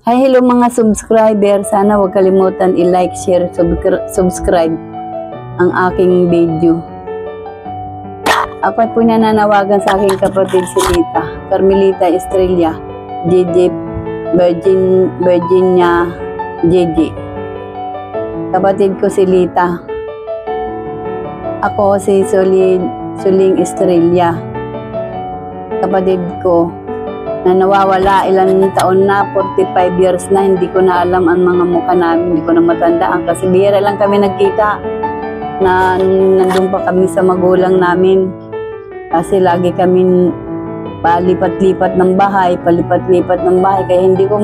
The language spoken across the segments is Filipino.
Hi, hello mga subscriber. Sana huwag kalimutan i-like, share, subscribe ang aking video. Ako po nananawagan sa aking kapatid si Lita, Carmelita Estrella, JJ, Virginia, JJ. Kapatid ko si Lita. Ako si Suling Estrella. Kapatid ko na nawawala ilang taon na, 45 years na, hindi ko na alam ang mga mukha namin, hindi ko na matandaan kasi bihira lang kami nagkita na nandun pa kami sa magulang namin kasi lagi kami palipat-lipat ng bahay, kaya hindi ko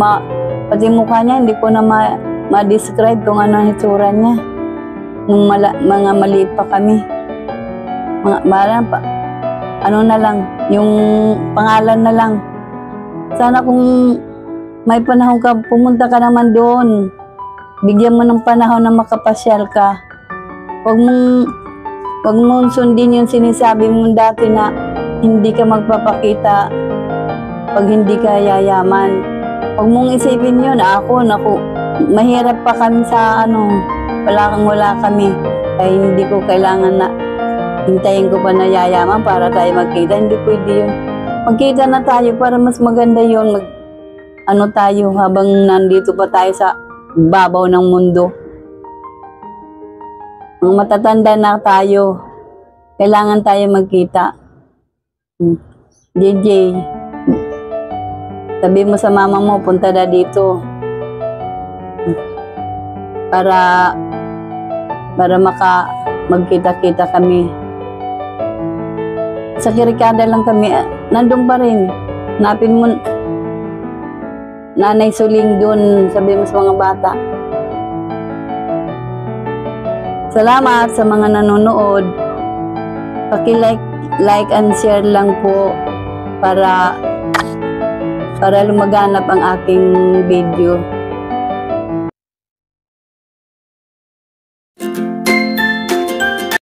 pati mukha niya, hindi ko na ma-describe kung ano ang itsura niya nung mga maliit pa kami. Ano na lang, yung pangalan na lang. Sana kung may panahon ka, pumunta ka naman doon. Bigyan mo ng panahon na makapasyal ka. Huwag mong sundin yung sinisabi mo dati na hindi ka magpapakita pag hindi ka yayaman. Huwag mong isipin yun. Ako, mahirap pa kami sa wala kami. Kaya hindi ko kailangan na hintayin ko pa na yayaman para tayo magkita. Hindi pwede yun. Magkita na tayo para mas maganda yun. Tayo habang nandito pa tayo sa babaw ng mundo. Matatanda na tayo. Kailangan tayo magkita. JJ, sabi mo sa mama mo, punta na dito. Para magkita-kita kami. Sa Kirikada lang kami, nandun pa rin. Hanapin mo, Nanay Suling doon, sabi mo sa mga bata. Salamat sa mga nanonood. Paki-like and share lang po para lumaganap ang aking video.